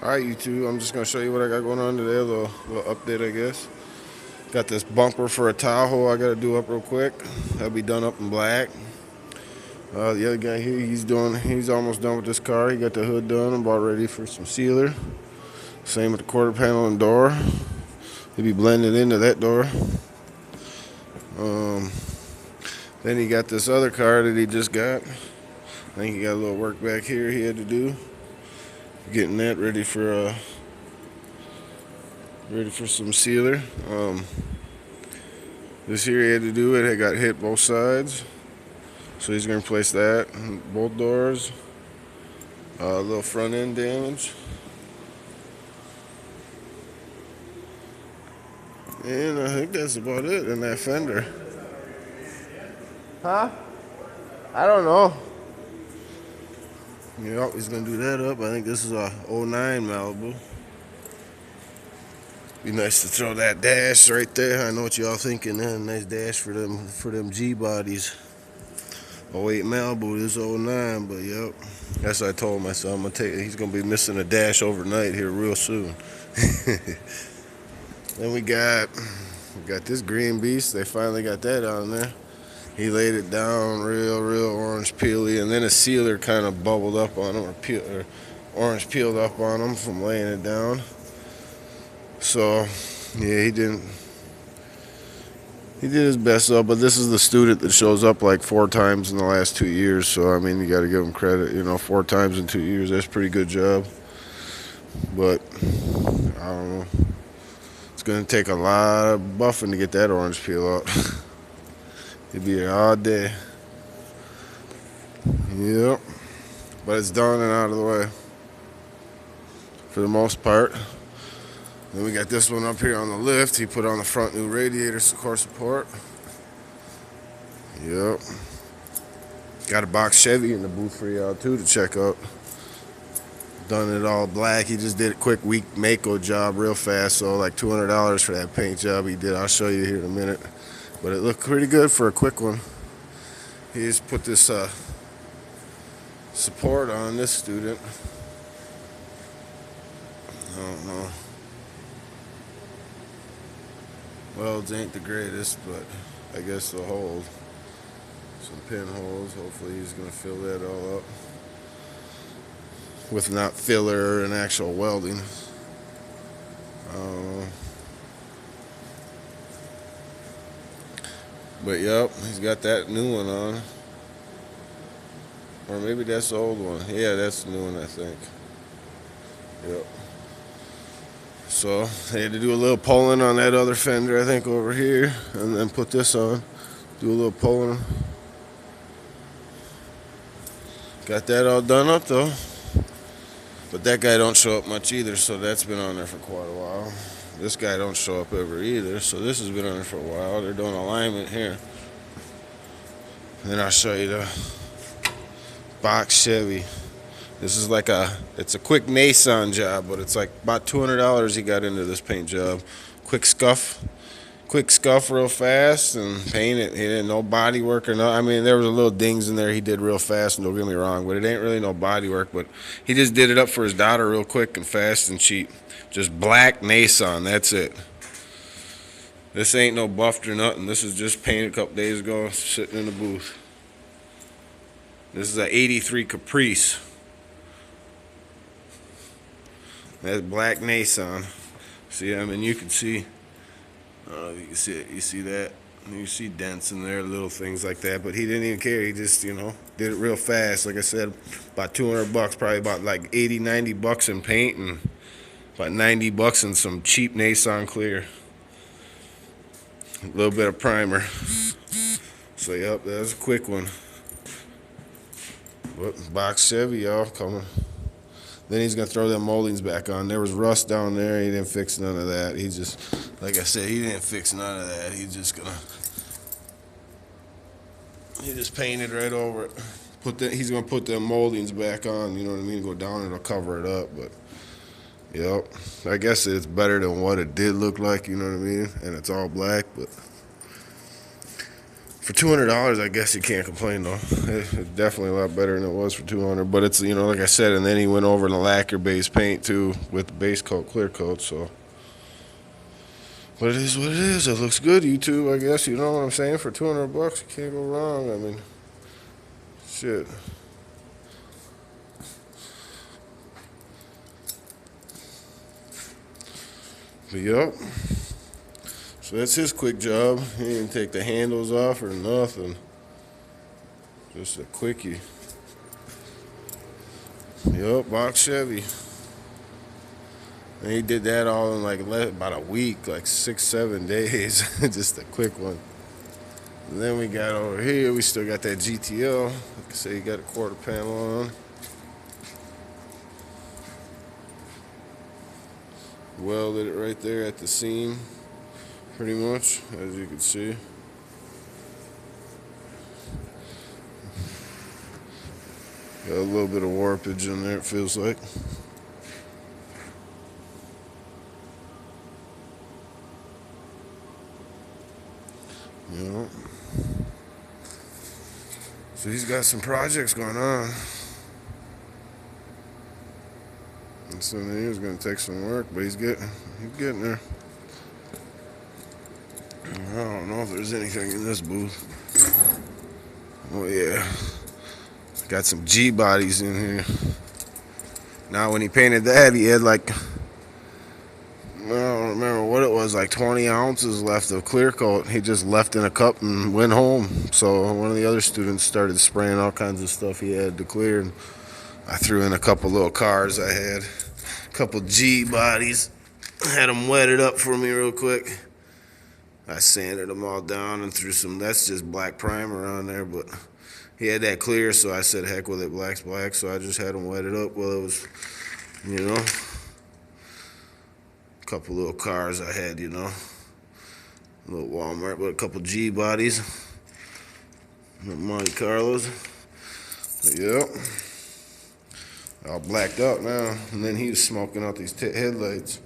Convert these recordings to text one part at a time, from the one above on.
Alright, YouTube, I'm just going to show you what I got going on today. A little update, I guess. Got this bumper for a Tahoe I got to do up real quick. That'll be done up in black. The other guy here, he's almost done with this car. He got the hood done. I'm about ready for some sealer. Same with the quarter panel and door. He'll be blended into that door. Um, then he got this other car that he just got. I think he got a little work back here he had to do. Getting that ready for some sealer. This here he had to do it. It got hit both sides, so he's gonna replace that. Both doors. A little front end damage, and I think that's about it. And that fender. Huh? I don't know. Yeah, he's gonna do that up. I think this is a '09 Malibu. Be nice to throw that dash right there. I know what y'all thinking. Nice dash for them G bodies. '08 Malibu, this '09, but yep. That's what I told myself. He's gonna be missing a dash overnight here real soon. Then we got this green beast. They finally got that on there. He laid it down real orange peely, and then a sealer kind of bubbled up on him, or orange peeled up on him from laying it down. So yeah, he did his best though. But this is the student that shows up like 4 times in the last 2 years. So I mean, you got to give him credit. 4 times in 2 years, that's a pretty good job. But I don't know. It's gonna take a lot of buffing to get that orange peel out. He'll be here all day. Yep. But it's done and out of the way for the most part. Then we got this one up here on the lift. He put on the front new radiator core support. Yep. Got a box Chevy in the booth for y'all too to check out. Done it all black. He just did a quick week Mako job real fast, so like $200 for that paint job he did. I'll show you here in a minute. But it looked pretty good for a quick one. He just put this support on this student. I don't know. Welds ain't the greatest, but I guess they'll hold. Some pinholes. Hopefully he's gonna fill that all up with not filler and actual welding. But yep, he's got that new one on. Or maybe that's the old one. Yeah, that's the new one, I think. Yep. So they had to do a little pulling on that other fender, I think, over here, and then put this on. Do a little pulling. Got that all done up though. But that guy don't show up much either, so that's been on there for quite a while. This guy don't show up ever either, so this has been on there for a while. They're doing alignment here. Then I'll show you the box Chevy. This is it's a quick Nissan job, but it's like about $200 he got into this paint job. Quick scuff real fast and paint it. He didn't no body work or no. I mean, there was a little dings in there he did real fast, and don't get me wrong, but it ain't really no body work. But he just did it up for his daughter real quick and fast and cheap. Just black Nissan, that's it. This ain't no buffed or nothing. This is just painted a couple days ago, sitting in the booth. This is a '83 Caprice. That's black Nissan. See, I mean, you can see. You can see it. You see that? You see dents in there, little things like that. But he didn't even care. He just, did it real fast. Like I said, about $200, probably about like 80, $90 in paint, and about $90 in some cheap Nissan clear. A little bit of primer. So yep, that's a quick one. But box Chevy, y'all, coming. Then he's gonna throw them moldings back on. There was rust down there. He didn't fix none of that. He just, like I said, he didn't fix none of that. He just painted right over it. He's gonna put them moldings back on. You know what I mean? Go down and it'll cover it up. But yep, I guess it's better than what it did look like. You know what I mean? And it's all black, but For $200, I guess you can't complain though. It's definitely a lot better than it was for 200. But it's, you know, like I said, and then he went over to lacquer base paint too with the base coat, clear coat. So, but it is what it is. It looks good, YouTube. I guess you know what I'm saying. For $200, you can't go wrong. I mean, shit. But yup. So that's his quick job. He didn't take the handles off or nothing. Just a quickie. Yup, box Chevy. And he did that all in like about a week, like 6-7 days. Just a quick one. And then we got over here, we still got that GTL. Like I say, you got a quarter panel on. Welded it right there at the seam, pretty much, as you can see. Got a little bit of warpage in there, it feels like. You know. So he's got some projects going on. And so he was going to take some work, but he's getting there. I don't know if there's anything in this booth. Oh yeah. Got some G bodies in here. Now when he painted that, he had like, I don't remember what it was, like 20 ounces left of clear coat. He just left in a cup and went home. So one of the other students started spraying all kinds of stuff he had to clear. And I threw in a couple little cars I had. A couple G bodies. Had them wetted up for me real quick. I sanded them all down and threw some, that's just black primer on there, but he had that clear, so I said, heck with it, black's black, so I just had them wetted up while it was, you know, a couple little cars I had, you know, a little Walmart with a couple G bodies, Monte Carlos, but yep, all blacked out now, and then he was smoking out these headlights.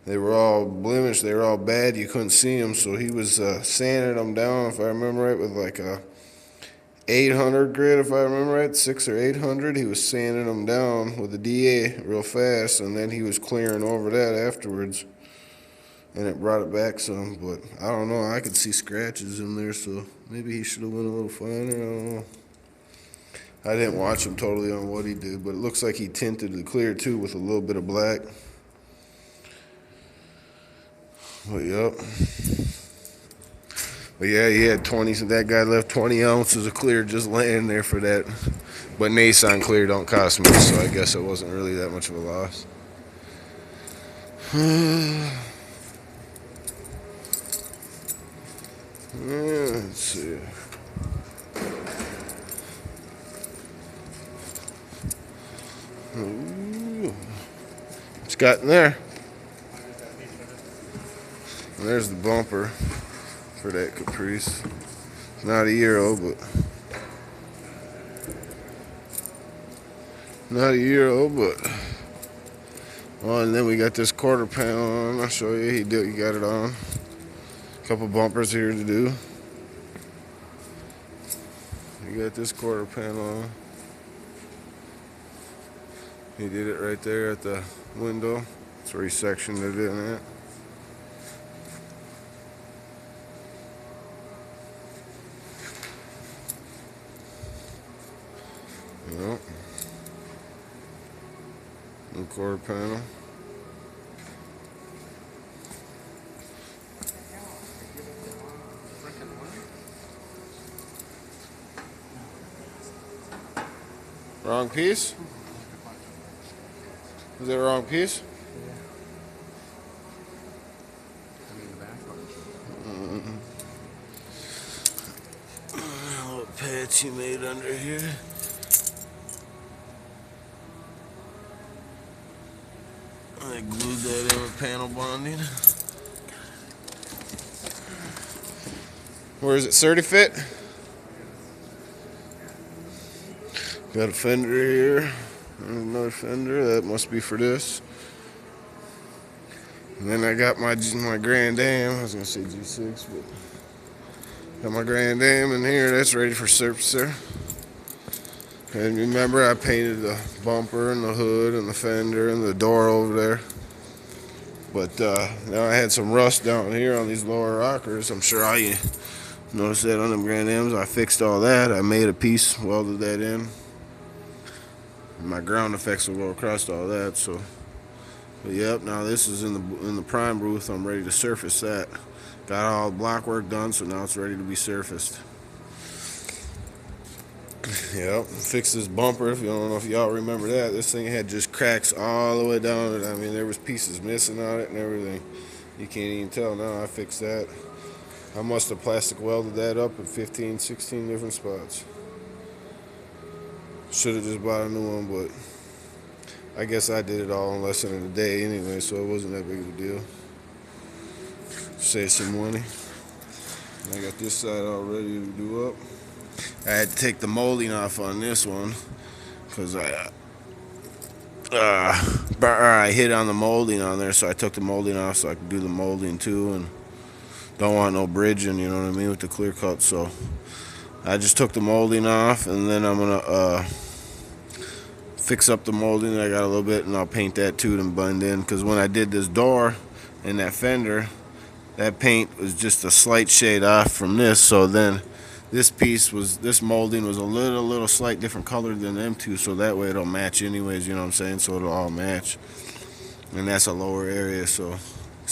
They were all blemished, they were all bad, you couldn't see them, so he was sanding them down, if I remember right, with like a 800 grit, if I remember right, 600 or 800. He was sanding them down with a DA real fast, and then he was clearing over that afterwards, and it brought it back some, but I don't know, I could see scratches in there, so maybe he should have went a little finer, I don't know. I didn't watch him totally on what he did, but it looks like he tinted the clear too with a little bit of black. But yep. But yeah, he had 20, so that guy left 20 ounces of clear just laying there for that. But Nissan clear don't cost much, so I guess it wasn't really that much of a loss. Let's see. What's got in there? There's the bumper for that Caprice. It's not a year old, but oh, and then we got this quarter panel on. I'll show you. He got it on. A couple bumpers here to do. You got this quarter panel on. He did it right there at the window. That's where he sectioned it in at. Yep. New quarter panel. Wrong piece? Is it the wrong piece? A little patch he made under here. I glued that in with panel bonding. Where is it? Certifit? Got a fender here. Another fender. That must be for this. And then I got my Grand Am. I was gonna say G6, but Got my Grand Am in here. That's ready for surfacer. And remember, I painted the bumper and the hood and the fender and the door over there. But now I had some rust down here on these lower rockers. I'm sure all you noticed that on them Grand M's. I fixed all that. I made a piece, welded that in. My ground effects will go across all that. So, but yep. Now this is in the prime booth. I'm ready to surface that. Got all the block work done, so now it's ready to be surfaced. Yep, fix this bumper. If you don't know if y'all remember that, this thing had just cracks all the way down it. I mean, there was pieces missing on it and everything. You can't even tell now. I fixed that. I must have plastic welded that up in 15, 16 different spots. Should have just bought a new one, but I guess I did it all in less than a day anyway, so it wasn't that big of a deal. Save some money. I got this side all ready to do up. I had to take the molding off on this one because I hit on the molding on there, so I took the molding off so I could do the molding too, and don't want no bridging, you know what I mean, with the clear cut. So I just took the molding off, and then I'm gonna fix up the molding. I got a little bit, and I'll paint that too and blend in, because when I did this door and that fender, that paint was just a slight shade off from this. So then this molding was a little slight different color than them two, so that way it'll match anyways, you know what I'm saying, so it'll all match. And that's a lower area, so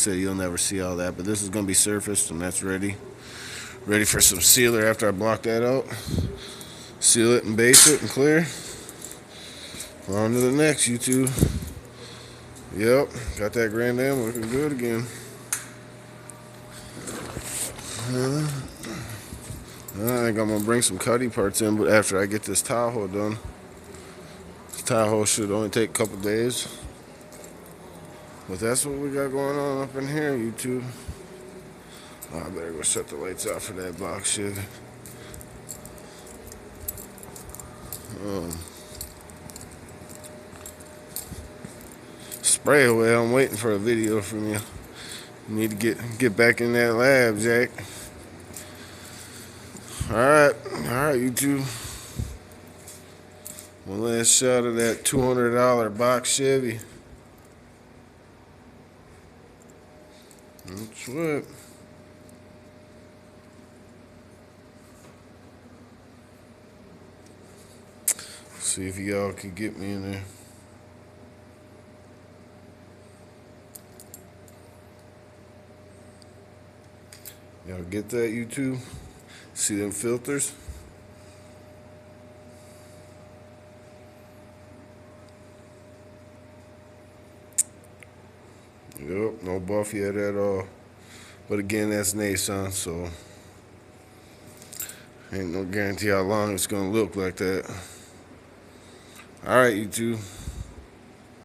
you'll never see all that. But this is gonna be surfaced, and that's ready for some sealer after I block that out. Seal it and base it and clear. On to the next, you two. Yep, got that Grand Am looking good again. I think I'm gonna bring some cutty parts in, but after I get this Tahoe done. This Tahoe should only take a couple days. But that's what we got going on up in here, YouTube. Oh, I better go shut the lights out for that box shit. Spray away. I'm waiting for a video from you. You need to get back in that lab, Jack. All right, YouTube. One last shot of that $200 box Chevy. That's what. See if y'all can get me in there. Y'all get that, YouTube? See them filters? Yep, no buff yet at all. But again, that's Nissan, so ain't no guarantee how long it's gonna look like that. All right, YouTube.